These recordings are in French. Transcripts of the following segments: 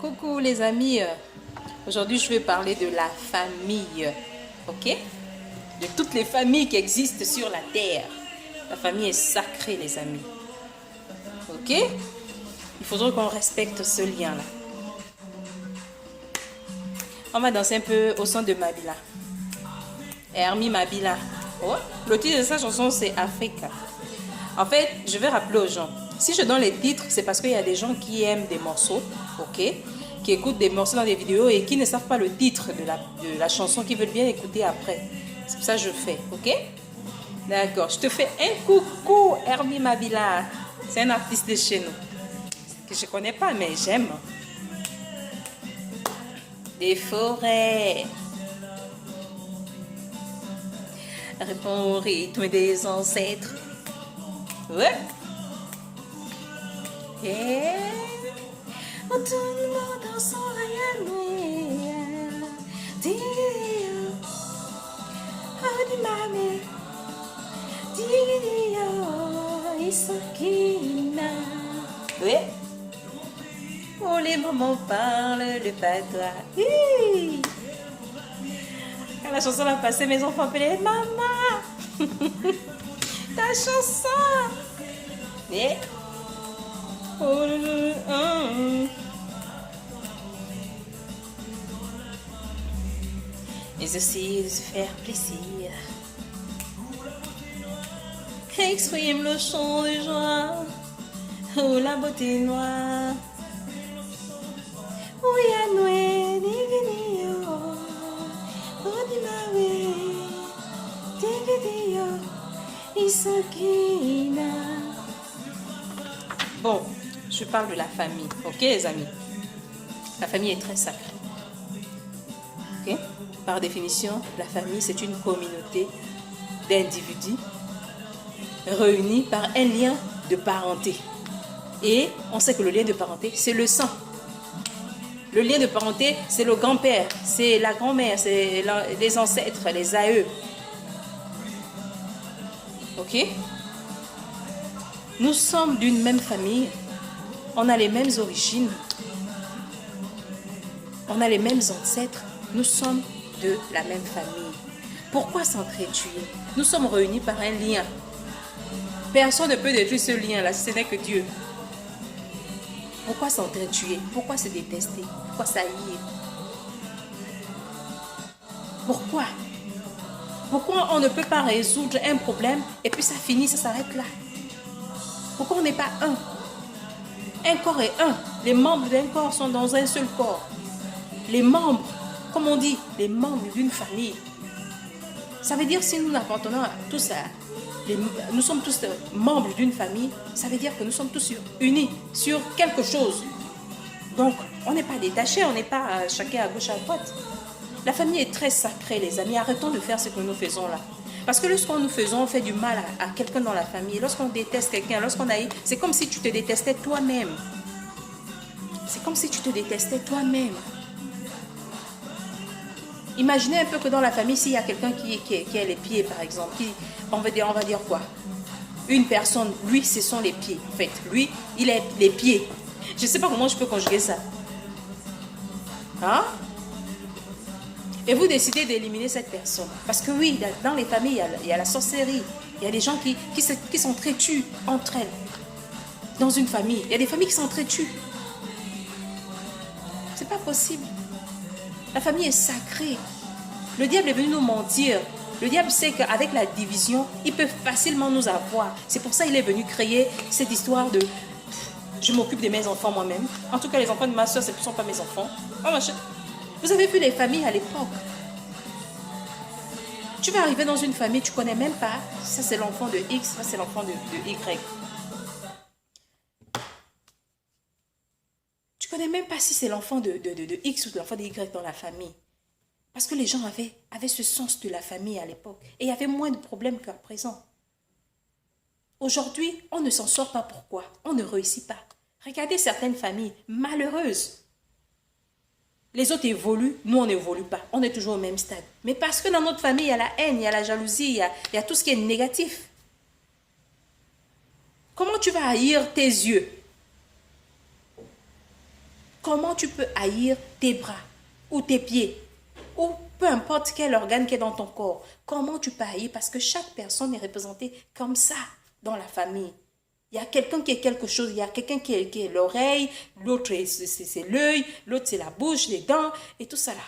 Coucou les amis, aujourd'hui je vais parler de la famille, ok? De toutes les familles qui existent sur la terre. La famille est sacrée les amis, ok? Il faudra qu'on respecte ce lien-là. On va danser un peu au son de Mabila. Hermie Mabila. Oh, le titre de sa chanson c'est Africa. En fait, je vais rappeler aux gens. Si je donne les titres, c'est parce qu'il y a des gens qui aiment des morceaux, ok, qui écoutent des morceaux dans des vidéos et qui ne savent pas le titre de la chanson, qui veulent bien écouter après. C'est pour ça que je fais, ok? D'accord, je te fais un coucou, Hermie Mabila. C'est un artiste de chez nous, que je ne connais pas, mais j'aime. Des forêts. Réponds au rythme des ancêtres. Ouais. Et tout le monde dans son rayonnement. Dio, oh di mame, Dio, Isokina. Oui. Oh les mamans parlent de patois. Quand la chanson a passé, mes enfants appelaient maman. Ta chanson. Et mais aussi de se faire plaisir. Exprime le chant de joie ou la beauté noire. Oui, à nouer, dividio, odimawe, dividio, isokina. Bon, je parle de la famille, ok les amis? La famille est très sacrée. Ok? Par définition, la famille c'est une communauté d'individus réunis par un lien de parenté. Et on sait que le lien de parenté, c'est le sang. Le lien de parenté, c'est le grand-père, c'est la grand-mère, c'est les ancêtres, les aïeux. Ok? Nous sommes d'une même famille, on a les mêmes origines, on a les mêmes ancêtres, nous sommes de la même famille. Pourquoi s'entretuer? Nous sommes réunis par un lien. Personne ne peut détruire ce lien-là, ce n'est que Dieu. Pourquoi s'entretuer? Pourquoi se détester? Pourquoi s'haïr? Pourquoi? Pourquoi on ne peut pas résoudre un problème et puis ça finit, ça s'arrête là? Pourquoi on n'est pas un? Un corps est un. Les membres d'un corps sont dans un seul corps. Les membres, comme on dit, les membres d'une famille. Ça veut dire si nous appartenons à tous nous sommes tous membres d'une famille, ça veut dire que nous sommes tous unis sur quelque chose. Donc, on n'est pas détachés, on n'est pas chacun à gauche, à droite. La famille est très sacrée, les amis. Arrêtons de faire ce que nous faisons là. Parce que lorsqu'on nous faisons, on fait du mal à quelqu'un dans la famille. Lorsqu'on déteste quelqu'un, lorsqu'on haït, c'est comme si tu te détestais toi-même. C'est comme si tu te détestais toi-même. Imaginez un peu que dans la famille, s'il y a quelqu'un qui a les pieds, par exemple, on va dire quoi? Une personne, lui, ce sont les pieds. En fait, lui, il a les pieds. Je ne sais pas comment je peux conjuguer ça. Hein? Et vous décidez d'éliminer cette personne. Parce que oui, dans les familles, il y a la sorcellerie. Il y a des gens qui s'entretuent entre elles. Dans une famille, il y a des familles qui s'entretuent. C'est pas possible. La famille est sacrée. Le diable est venu nous mentir. Le diable sait qu'avec la division, il peut facilement nous avoir. C'est pour ça qu'il est venu créer cette histoire de je m'occupe de mes enfants moi-même. En tout cas, les enfants de ma soeur, ce ne sont pas mes enfants. Vous avez vu les familles à l'époque. Tu vas arriver dans une famille, tu ne connais même pas. Ça, c'est l'enfant de X, ça, c'est l'enfant de Y. Tu ne connais même pas si c'est l'enfant de X ou l'enfant de Y dans la famille. Parce que les gens avaient ce sens de la famille à l'époque. Et il y avait moins de problèmes qu'à présent. Aujourd'hui, on ne s'en sort pas. Pourquoi? On ne réussit pas. Regardez certaines familles malheureuses. Les autres évoluent, nous on n'évolue pas. On est toujours au même stade. Mais parce que dans notre famille, il y a la haine, il y a la jalousie, il y a tout ce qui est négatif. Comment tu vas haïr tes yeux? Comment tu peux haïr tes bras ou tes pieds ou peu importe quel organe qui est dans ton corps? Comment tu peux haïr? Parce que chaque personne est représentée comme ça dans la famille. Il y a quelqu'un qui est quelque chose, il y a quelqu'un qui est l'oreille, l'autre c'est l'œil, l'autre c'est la bouche, les dents et tout ça là.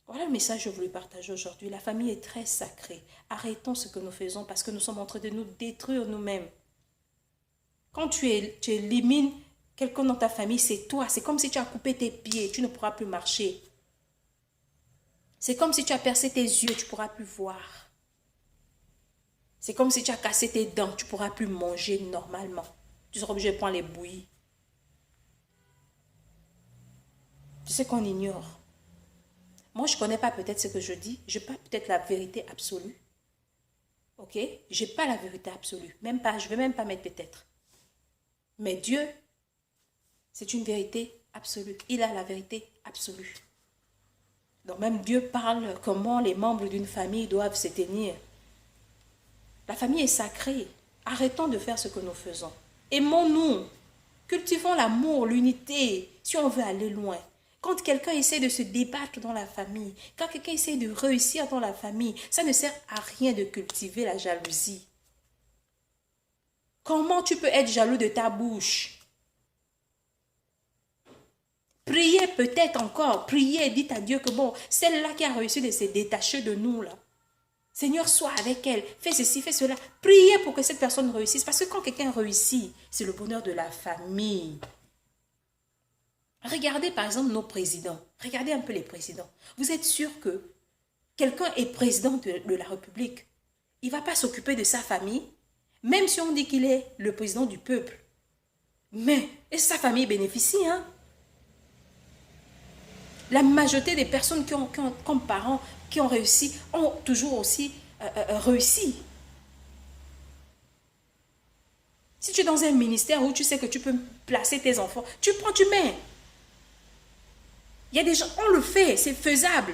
Voilà le message que je voulais partager aujourd'hui. La famille est très sacrée. Arrêtons ce que nous faisons parce que nous sommes en train de nous détruire nous-mêmes. Quand tu élimines quelqu'un dans ta famille, c'est toi. C'est comme si tu as coupé tes pieds, tu ne pourras plus marcher. C'est comme si tu as percé tes yeux, tu ne pourras plus voir. C'est comme si tu as cassé tes dents, tu ne pourras plus manger normalement. Tu seras obligé de prendre les bouillies. Tu sais qu'on ignore. Moi, je ne connais pas peut-être ce que je dis. Je n'ai pas peut-être la vérité absolue. Ok? Je n'ai pas la vérité absolue. Même pas, je ne vais même pas mettre peut-être. Mais Dieu, c'est une vérité absolue. Il a la vérité absolue. Donc même Dieu parle comment les membres d'une famille doivent se tenir. La famille est sacrée. Arrêtons de faire ce que nous faisons. Aimons-nous. Cultivons l'amour, l'unité, si on veut aller loin. Quand quelqu'un essaie de se débattre dans la famille, quand quelqu'un essaie de réussir dans la famille, ça ne sert à rien de cultiver la jalousie. Comment tu peux être jaloux de ta bouche? Priez peut-être encore, priez, dites à Dieu que bon, celle-là qui a réussi de se détacher de nous là, Seigneur, sois avec elle, fais ceci, fais cela. Priez pour que cette personne réussisse. Parce que quand quelqu'un réussit, c'est le bonheur de la famille. Regardez par exemple nos présidents. Regardez un peu les présidents. Vous êtes sûr que quelqu'un est président de la République, il ne va pas s'occuper de sa famille, même si on dit qu'il est le président du peuple. Mais et sa famille bénéficie, hein? La majorité des personnes qui ont comme parents, qui ont réussi, ont toujours aussi réussi. Si tu es dans un ministère où tu sais que tu peux placer tes enfants, tu prends, tu mets. Il y a des gens, on le fait, c'est faisable.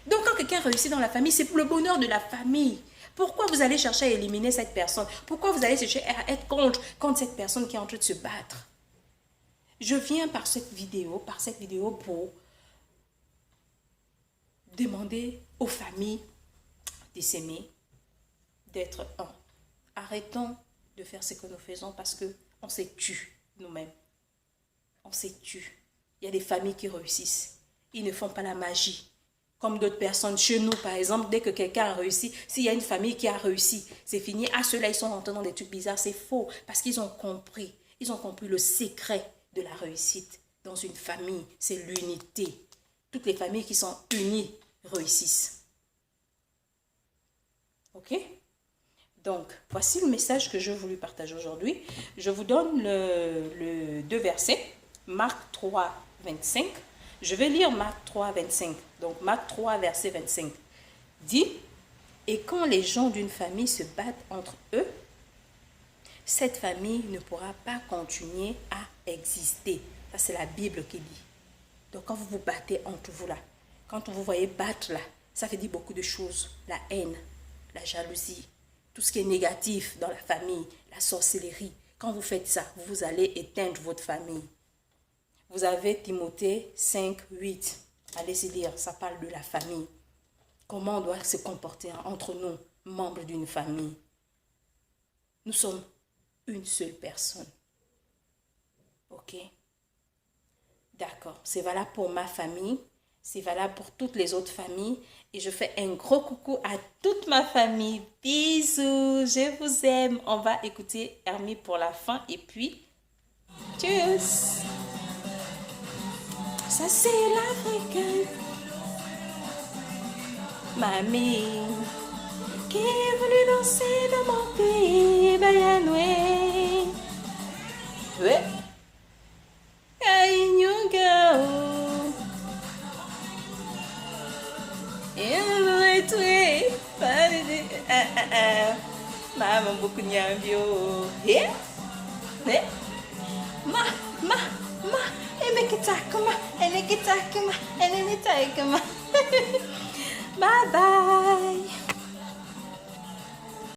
Donc quand quelqu'un réussit dans la famille, c'est pour le bonheur de la famille. Pourquoi vous allez chercher à éliminer cette personne? Pourquoi vous allez chercher à être contre cette personne qui est en train de se battre? Je viens par cette vidéo pour demander aux familles de s'aimer, d'être un. Arrêtons de faire ce que nous faisons parce qu'on se tue nous-mêmes. On se tue. Il y a des familles qui réussissent. Ils ne font pas la magie. Comme d'autres personnes chez nous, par exemple, dès que quelqu'un a réussi, s'il y a une famille qui a réussi, c'est fini. Ah, ceux-là, ils sont rentrés dans des trucs bizarres. C'est faux parce qu'ils ont compris. Ils ont compris le secret de la réussite dans une famille. C'est l'unité. Toutes les familles qui sont unies réussissent. Ok? Donc, voici le message que je voulais partager aujourd'hui. Je vous donne le 2 versets. Marc 3, 25. Je vais lire Marc 3, 25. Donc, Marc 3, verset 25. Dit, et quand les gens d'une famille se battent entre eux, cette famille ne pourra pas continuer à exister. Ça, c'est la Bible qui dit. Donc, quand vous vous battez entre vous là, quand vous voyez battre là, ça veut dire beaucoup de choses. La haine, la jalousie, tout ce qui est négatif dans la famille, la sorcellerie. Quand vous faites ça, vous allez éteindre votre famille. Vous avez Timothée 5, 8. Allez-y lire, ça parle de la famille. Comment on doit se comporter entre nous, membres d'une famille. Nous sommes une seule personne. Ok? D'accord, c'est valable pour ma famille, c'est valable pour toutes les autres familles. Et je fais un gros coucou à toute ma famille. Bisous, je vous aime. On va écouter Hermie pour la fin et puis, tchuss! Ça c'est l'Africain. Mamie, qui est venue danser dans mon pays, Bayanoué. Ouais. Maman beaucoup nyambio. Bye bye.